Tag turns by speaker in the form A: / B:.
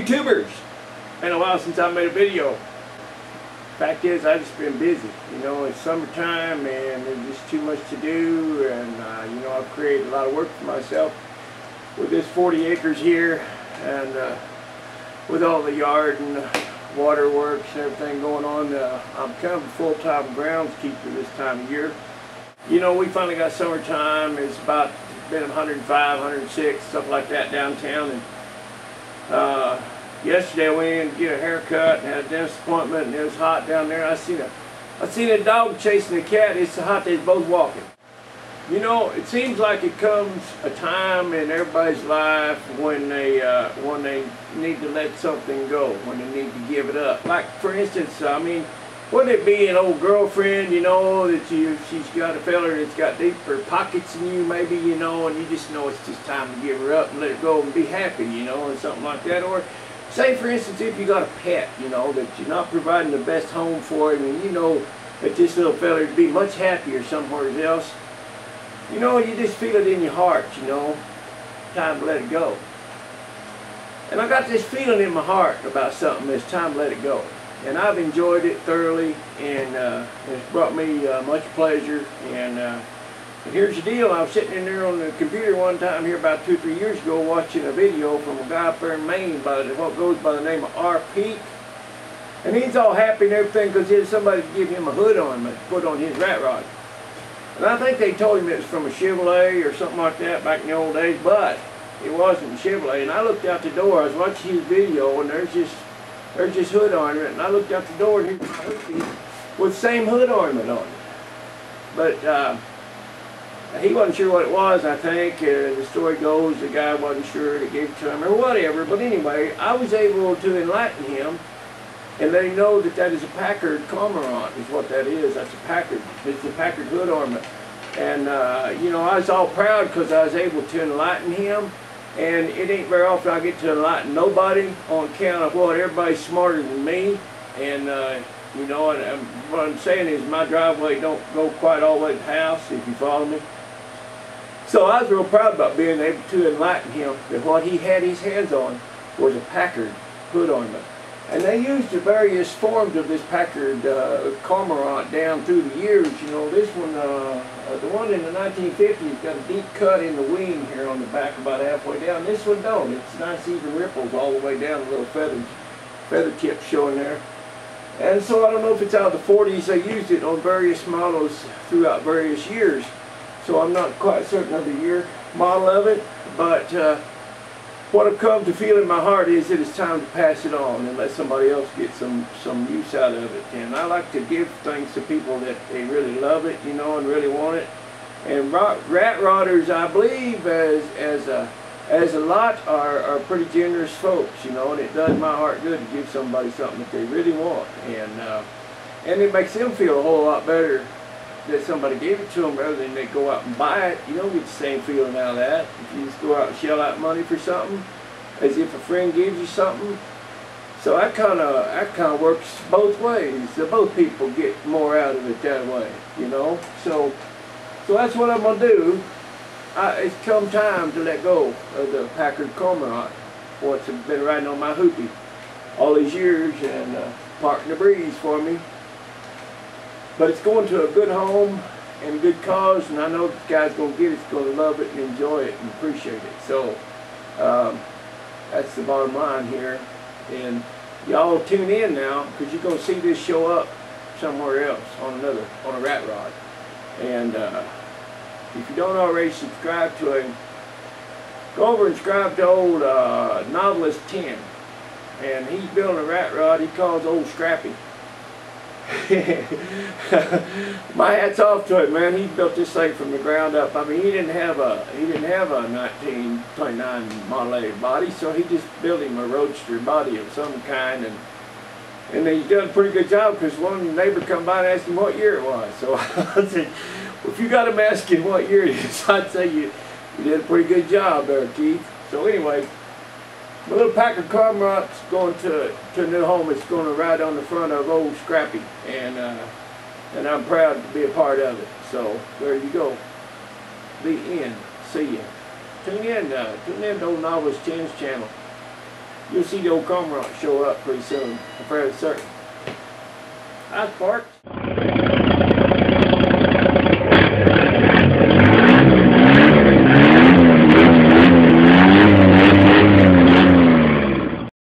A: YouTubers. Been a while since I made a video. Fact is, I've just been busy. You know, it's summertime and there's just too much to do, and you know, I've created a lot of work for myself with this 40 acres here, and with all the yard and waterworks and everything going on. I'm kind of a full-time groundskeeper this time of year. You know, we finally got summertime. It's about been 105, 106, stuff like that downtown. And yesterday I went in to get a haircut and had a dentist appointment, and it was hot down there. I seen a dog chasing a cat. It's so hot they was both walking. You know, it seems like it comes a time in everybody's life when they need to let something go, when they need to give it up. Like, for instance, I mean, wouldn't it be an old girlfriend, you know, that she's got a feller that's got deeper pockets than you, maybe, you know, and you just know it's just time to give her up and let her go and be happy, you know, and something like that. Or say, for instance, if you got a pet, you know, that you're not providing the best home for him, and you know that this little feller would be much happier somewhere else, you know, you just feel it in your heart, you know, time to let it go. And I got this feeling in my heart about something, it's time to let it go. And I've enjoyed it thoroughly, and it's brought me much pleasure. And here's the deal. I was sitting in there on the computer one time here about 2 or 3 years ago watching a video from a guy up there in Maine by what goes by the name of R. Peak. And he's all happy and everything because he had somebody to give him a hood ornament to put on his rat rod. And I think they told him it was from a Chevrolet or something like that back in the old days, but it wasn't a Chevrolet. And I looked out the door. I was watching his video, and there's this hood ornament, and I looked out the door and here's my hoodie with the same hood ornament on it. But he wasn't sure what it was, I think. The story goes the guy wasn't sure that gave it to him or whatever. But anyway, I was able to enlighten him and let him know that that is a Packard Cormorant is what that is. That's a Packard. It's the Packard hood ornament. And you know, I was all proud because I was able to enlighten him. And it ain't very often I get to enlighten nobody on account of what everybody's smarter than me. And you know, and what I'm saying is my driveway don't go quite all the way to the house, if you follow me. So I was real proud about being able to enlighten him that what he had his hands on was a Packard hood ornament. And they used the various forms of this Packard Cormorant down through the years. You know, this one, the one in the 1950s got a deep cut in the wing here on the back about halfway down. This one don't. It's nice even ripples all the way down, little feather tips showing there. And so I don't know if it's out of the 40s. They used it on various models throughout various years. So I'm not quite certain of the year model of it, but what I've come to feel in my heart is that it's time to pass it on and let somebody else get some use out of it. And I like to give things to people that they really love it, you know, and really want it. And rat rodders, I believe, as a lot, are pretty generous folks, you know, and it does my heart good to give somebody something that they really want. And it makes them feel a whole lot better that somebody gave it to them rather than they go out and buy it. You don't get the same feeling out of that if you just go out and shell out money for something as if a friend gives you something. So that kind of works both ways. So both people get more out of it that way, you know. So that's what I'm gonna do. It's come time to let go of the Packard Cormorant, what's been riding on my hoopy all these years and parking the breeze for me. But it's going to a good home and a good cause, and I know the guy's going to get it, he's going to love it and enjoy it and appreciate it. So that's the bottom line here. And y'all tune in now, because you're going to see this show up somewhere else on a rat rod. And if you don't already subscribe to him, go over and subscribe to old Novelist 10. And he's building a rat rod he calls Old Scrappy. My hat's off to him, man. He built this thing from the ground up. I mean, he didn't have a 1929 Model A body, so he just built him a roadster body of some kind, and he's done a pretty good job because one neighbor come by and asked him what year it was. So I said, well, if you got him asking what year it is, I'd say you did a pretty good job there, Keith. So anyway, my little Packard Cormorant's going to a new home. It's going to ride on the front of Old Scrappy, and I'm proud to be a part of it. So there you go. The end. See ya. Tune in to Old Novelist 10's channel. you'll see the old Cormorant show up pretty soon. I'm fairly certain. Hi, Sparks.